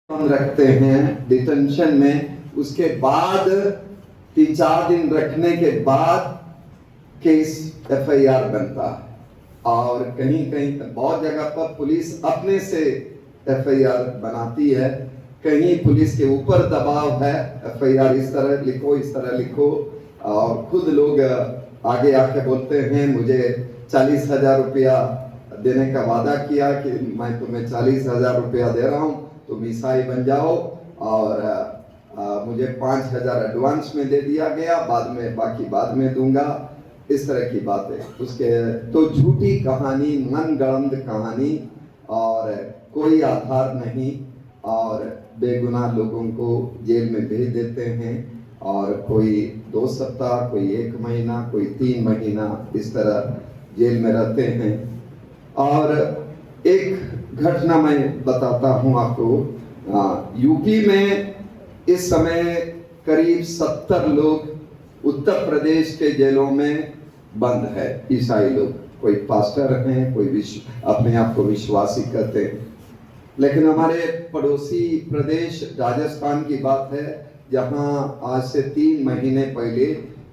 रखते हैं डिटेंशन में, उसके बाद 3-4 दिन रखने के बाद केस FIR बनता है। और कहीं कहीं बहुत जगह पर पुलिस अपने से FIR बनाती है, कहीं पुलिस के ऊपर दबाव है, FIR इस तरह लिखो, इस तरह लिखो, और खुद लोग आगे आके बोलते हैं मुझे 40,000 रुपया देने का वादा किया कि मैं तुम्हें 40,000 रुपया दे रहा हूँ, तुम ईसाई बन जाओ, और मुझे 5,000 एडवांस में दे दिया गया, बाद में बाकी बाद में दूंगा, इस तरह की बातें। उसके तो झूठी कहानी, मनगढ़ंत कहानी, और कोई आधार नहीं, और बेगुनाह लोगों को जेल में भेज देते हैं, और कोई 2 सप्ताह, कोई 1 महीना, कोई 3 महीना इस तरह जेल में रहते हैं। और एक घटना मैं बताता हूँ आपको। यूपी में इस समय करीब 70 लोग उत्तर प्रदेश के जेलों में बंद है, ईसाई लोग। कोई पास्टर हैं, कोई अपने आप को विश्वासी कहते हैं। लेकिन हमारे पड़ोसी प्रदेश राजस्थान की बात है, जहां आज से 3 महीने पहले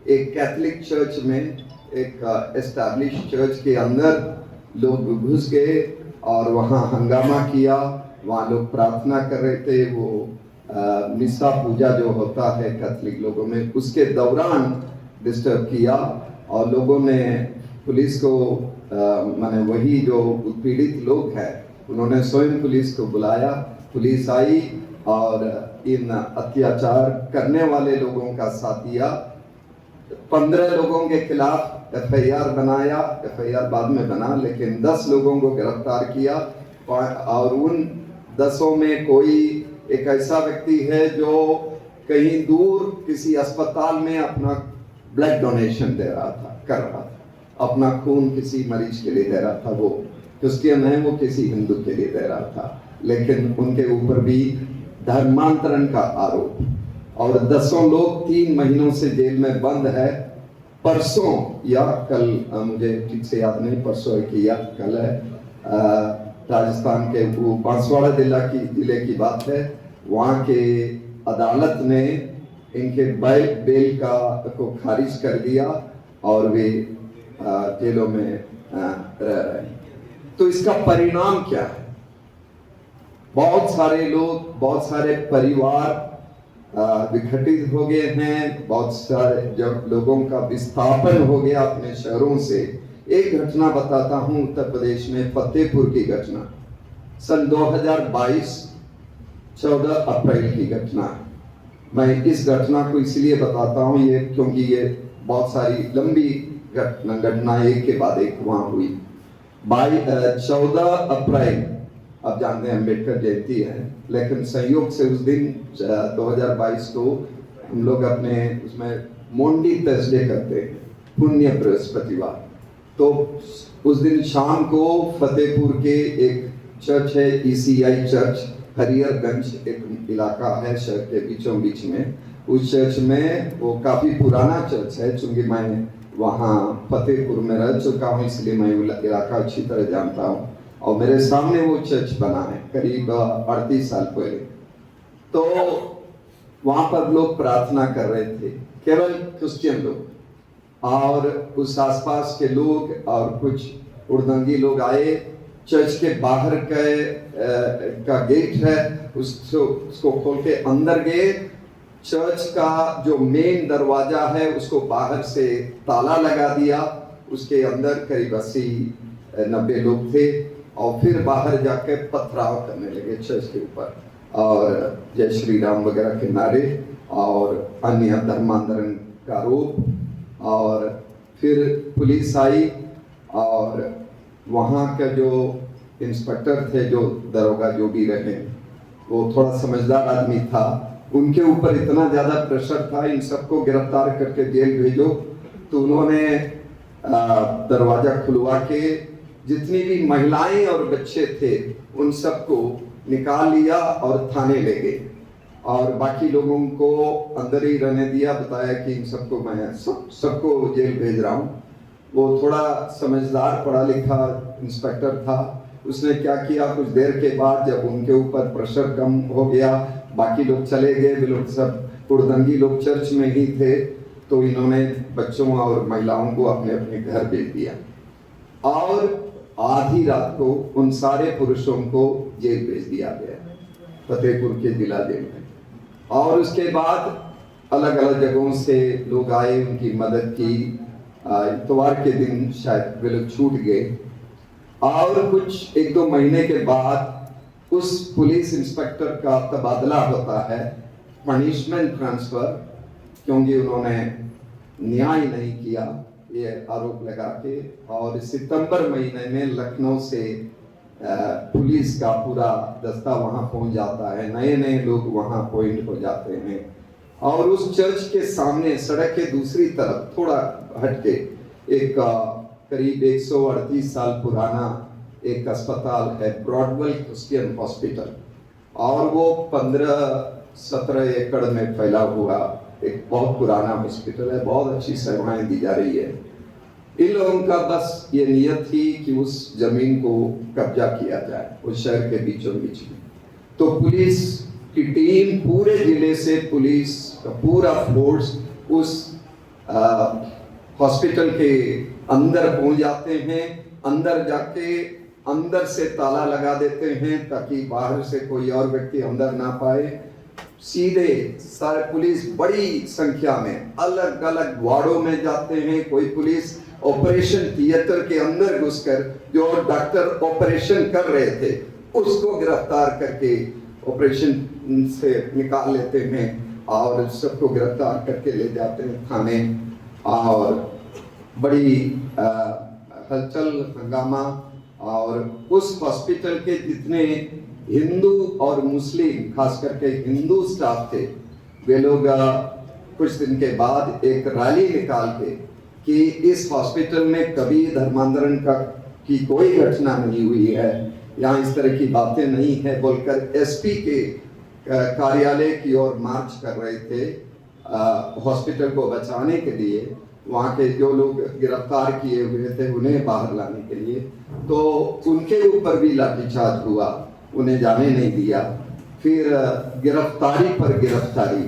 एक कैथोलिक चर्च में, एक एस्टैब्लिश चर्च के अंदर लोग घुस गए और वहां हंगामा किया। वहां लोग प्रार्थना कर रहे थे, वो मिसा पूजा जो होता है कैथोलिक लोगों में, उसके दौरान डिस्टर्ब किया, और लोगों ने पुलिस को माने वही जो उत्पीड़ित लोग हैं उन्होंने स्वयं पुलिस को बुलाया। पुलिस आई और इन अत्याचार करने वाले लोगों का साथ दिया। 15 लोगों के खिलाफ FIR बनाया, FIR बाद में बना, लेकिन 10 लोगों को गिरफ्तार किया, और उन 10 में कोई एक ऐसा व्यक्ति है जो कहीं दूर किसी अस्पताल में अपना ब्लड डोनेशन दे रहा था, कर रहा था, अपना खून किसी मरीज के लिए दे रहा था। वो क्रिश्चियन है, वो किसी हिंदू के लिए दे रहा था, लेकिन उनके ऊपर भी धर्मांतरण का आरोप, और 10 लोग 3 महीनों से जेल में बंद है। परसों या कल, मुझे ठीक से याद नहीं, परसों की या कल है, राजस्थान के वो बांसवाड़ा जिले की बात है, वहाँ के अदालत ने इनके बेल को खारिज कर दिया, और वे जेलों में रह रहे हैं। तो इसका परिणाम क्या है? बहुत सारे लोग, बहुत सारे परिवार विघटित हो गए हैं, बहुत सारे जब लोगों का विस्थापन हो गया अपने शहरों से। एक घटना बताता हूं, उत्तर प्रदेश में फतेहपुर की घटना, सन 2022 14 अप्रैल की घटना। मैं इस घटना को इसलिए बताता हूं ये क्योंकि ये बहुत सारी लंबी घटना एक के बाद एक वहां हुई। 14 अप्रैल, आप जानते हैं अम्बेडकर जयंती है, लेकिन संयोग से उस दिन 2022 को हम लोग अपने उसमें मोंडी थर्सडे करते हैं, पुण्य बृहस्पतिवार। तो उस दिन शाम को फतेहपुर के एक चर्च है, ECI चर्च, हरिहरगंज एक इलाका है शहर के बीचों बीच में। उस चर्च में, वो काफी पुराना चर्च है, चूंकि मैं वहाँ फतेहपुर में रह चुका हूँ इसलिए मैं इलाका अच्छी तरह जानता हूँ, और मेरे सामने वो चर्च बना है करीब 38 साल पहले। तो वहां पर लोग प्रार्थना कर रहे थे, केवल क्रिश्चियन लोग, और उस आसपास के लोग और कुछ उर्दंगी लोग आए। चर्च के बाहर का गेट है, उसको खोल के अंदर गए। चर्च का जो मेन दरवाजा है उसको बाहर से ताला लगा दिया। उसके अंदर करीब 80-90 लोग थे, और फिर बाहर जाके पथराव करने लगे चर्च के ऊपर, और जय श्री राम वगैरह के नारे और अन्य धर्मांतरण का आरोप। और फिर पुलिस आई, और वहाँ का जो इंस्पेक्टर थे, जो दरोगा जो भी रहे, वो थोड़ा समझदार आदमी था, उनके ऊपर इतना ज़्यादा प्रेशर था इन सबको गिरफ्तार करके जेल भेजो, तो उन्होंने दरवाज़ा खुलवा के जितनी भी महिलाएं और बच्चे थे उन सबको निकाल लिया और थाने ले गए, और बाकी लोगों को अंदर ही रहने दिया। बताया कि इन सबको मैं सबको जेल भेज रहा हूँ। वो थोड़ा समझदार पढ़ा लिखा इंस्पेक्टर था, उसने क्या किया, कुछ देर के बाद जब उनके ऊपर प्रेशर कम हो गया, बाकी लोग चले गए, वे लोग सब कुर्दंगी लोग चर्च में ही थे, तो इन्होंने बच्चों और महिलाओं को अपने अपने घर भेज दिया और आधी रात को उन सारे पुरुषों को जेल भेज दिया गया, फतेहपुर के जिला जेल में। और उसके बाद अलग अलग जगहों से लोग आए, उनकी मदद की। इतवार के दिन शायद वे लोग छूट गए और कुछ 1-2 महीने के बाद उस पुलिस इंस्पेक्टर का तबादला होता है, पनिशमेंट ट्रांसफर, क्योंकि उन्होंने न्याय नहीं किया, ये आरोप लगा के। और सितंबर महीने में लखनऊ से पुलिस का पूरा दस्ता वहां पहुंच जाता है, नए नए लोग वहां अपॉइंट हो जाते हैं। और उस चर्च के सामने सड़क के दूसरी तरफ थोड़ा हटके एक करीब 138 साल पुराना एक अस्पताल है, ब्रॉडवेल क्रिश्चियन हॉस्पिटल, और वो 15-17 एकड़ में फैला हुआ एक बहुत पुराना हॉस्पिटल है, बहुत अच्छी सेवाएं दी जा रही है। इन लोगों का बस ये नियत थी कि उस जमीन को कब्जा किया जाए उस शहर के बीचों बीच में। तो पुलिस की टीम, पूरे जिले से पुलिस का पूरा फोर्स उस हॉस्पिटल के अंदर पहुंच जाते हैं। अंदर जाके अंदर से ताला लगा देते हैं ताकि बाहर से कोई और व्यक्ति अंदर ना पाए। सीधे सारे पुलिस बड़ी संख्या में अलग अलग वार्डों में जाते हैं। कोई पुलिस ऑपरेशन थिएटर के अंदर घुसकर जो डॉक्टर ऑपरेशन कर रहे थे उसको गिरफ्तार करके ऑपरेशन से निकाल लेते हैं और सबको गिरफ्तार करके ले जाते हैं थाने। और बड़ी हलचल हंगामा, और उस हॉस्पिटल के जितने हिंदू और मुस्लिम, खास करके हिंदू स्टाफ थे, वे लोग कुछ दिन के बाद एक रैली निकाल के कि इस हॉस्पिटल में कभी धर्मांतरण की कोई घटना नहीं हुई है, यहाँ इस तरह की बातें नहीं है, बोलकर एसपी के कार्यालय की ओर मार्च कर रहे थे हॉस्पिटल को बचाने के लिए। वहाँ के जो लोग गिरफ्तार किए हुए थे उन्हें बाहर लाने के लिए, तो उनके ऊपर भी लाठीचार्ज हुआ, उन्हें जाने नहीं दिया। फिर गिरफ्तारी पर गिरफ्तारी,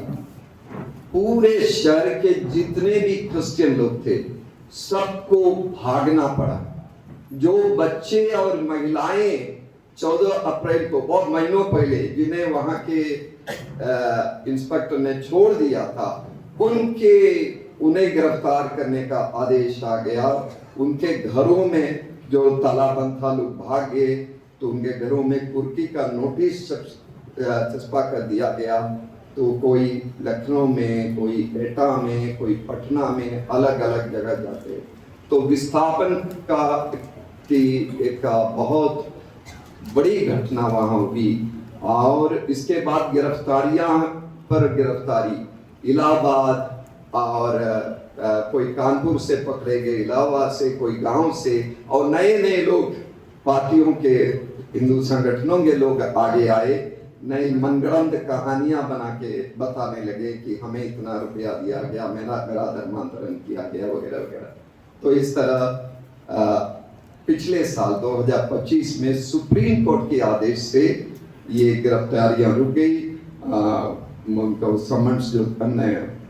पूरे शहर के जितने भी क्रिश्चियन लोग थे सबको भागना पड़ा। जो बच्चे और महिलाएं 14 अप्रैल को, बहुत महीनों पहले, जिन्हें वहां के इंस्पेक्टर ने छोड़ दिया था, उन्हें गिरफ्तार करने का आदेश आ गया। उनके घरों में जो तालाबंद था, लोग भाग गए, तो उनके घरों में कुर्की का नोटिस चस्पा कर दिया गया। तो कोई लखनऊ में, कोई एटा में, कोई पटना में, अलग अलग जगह जाते। तो विस्थापन की एक बहुत बड़ी घटना वहाँ हुई। और इसके बाद गिरफ्तारियां पर गिरफ्तारी, इलाहाबाद और कोई कानपुर से पकड़े गए, इलाहाबाद से, कोई गांव से, और नए नए लोग, पार्टियों के, हिंदू संगठनों के लोग आगे आए, नई मनगढ़ंत कहानियां बना के बताने लगे कि हमें इतना रुपया दिया गया, मेरा धर्मांतरण किया गया, वगैरह वगैरह। तो इस तरह पिछले साल 2025 में सुप्रीम कोर्ट के आदेश से ये गिरफ्तारियां रुक गई। उनको समन्स जो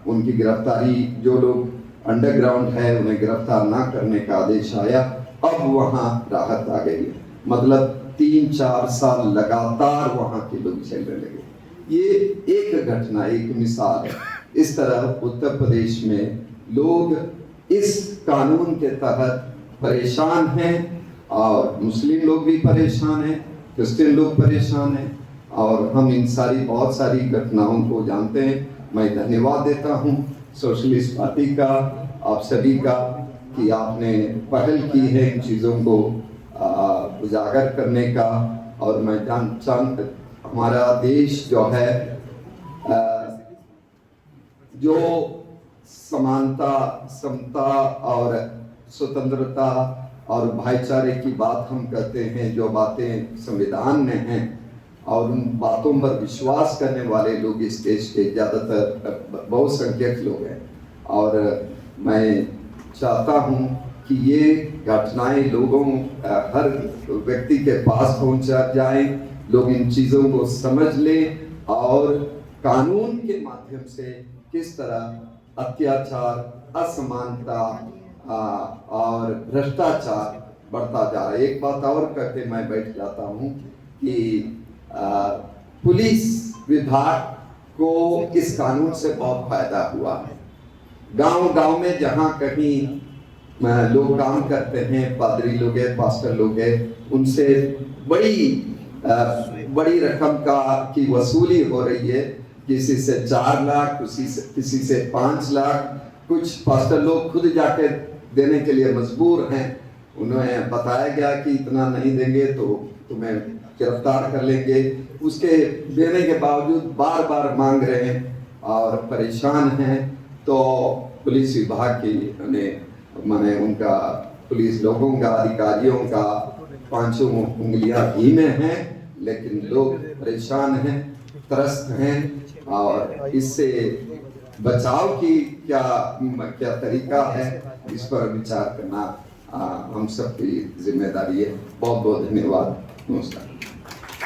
उनकी गिरफ्तारी, जो लोग अंडरग्राउंड है उन्हें गिरफ्तार ना करने का आदेश आया। अब वहाँ राहत आ गई, मतलब 3-4 साल लगातार वहाँ के लोग झेलने लगे। ये एक घटना, एक मिसाल है। इस तरह उत्तर प्रदेश में लोग इस कानून के तहत परेशान हैं, और मुस्लिम लोग भी परेशान हैं, क्रिश्चियन लोग परेशान हैं, और हम इन बहुत सारी घटनाओं को जानते हैं। मैं धन्यवाद देता हूँ सोशलिस्ट पार्टी का, आप सभी का, कि आपने पहल की है इन चीज़ों को उजागर करने का। और मैं हमारा देश जो है, जो समानता, समता और स्वतंत्रता और भाईचारे की बात हम करते हैं, जो बातें संविधान में हैं, और उन बातों पर विश्वास करने वाले लोग इस देश के ज़्यादातर बहुसंख्यक लोग हैं। और मैं चाहता हूँ कि ये घटनाएं लोगों हर व्यक्ति के पास पहुंच जाए, लोग इन चीज़ों को समझ लें और कानून के माध्यम से किस तरह अत्याचार, असमानता और भ्रष्टाचार बढ़ता जा रहा है। एक बात और करके मैं बैठ जाता हूँ कि पुलिस विभाग को इस कानून से बहुत फायदा हुआ है। गांव-गांव में जहां कहीं लोग काम करते हैं, पादरी लोग हैं, पास्टर लोग हैं, उनसे बड़ी रकम की वसूली हो रही है। किसी से 4 लाख, किसी से 5 लाख, कुछ पास्टर लोग खुद जाके देने के लिए मजबूर हैं। उन्हें बताया गया कि इतना नहीं देंगे तो तुम्हें गिरफ्तार कर लेंगे। उसके देने के बावजूद बार बार मांग रहे हैं और परेशान हैं। तो पुलिस विभाग की माने उनका पुलिस लोगों का, अधिकारियों का 5 उंगलियां घी में हैं, लेकिन लोग परेशान हैं, त्रस्त हैं। और इससे बचाव की क्या तरीका है, इस पर विचार करना हम सबकी जिम्मेदारी है। बहुत बहुत धन्यवाद। नमस्कार।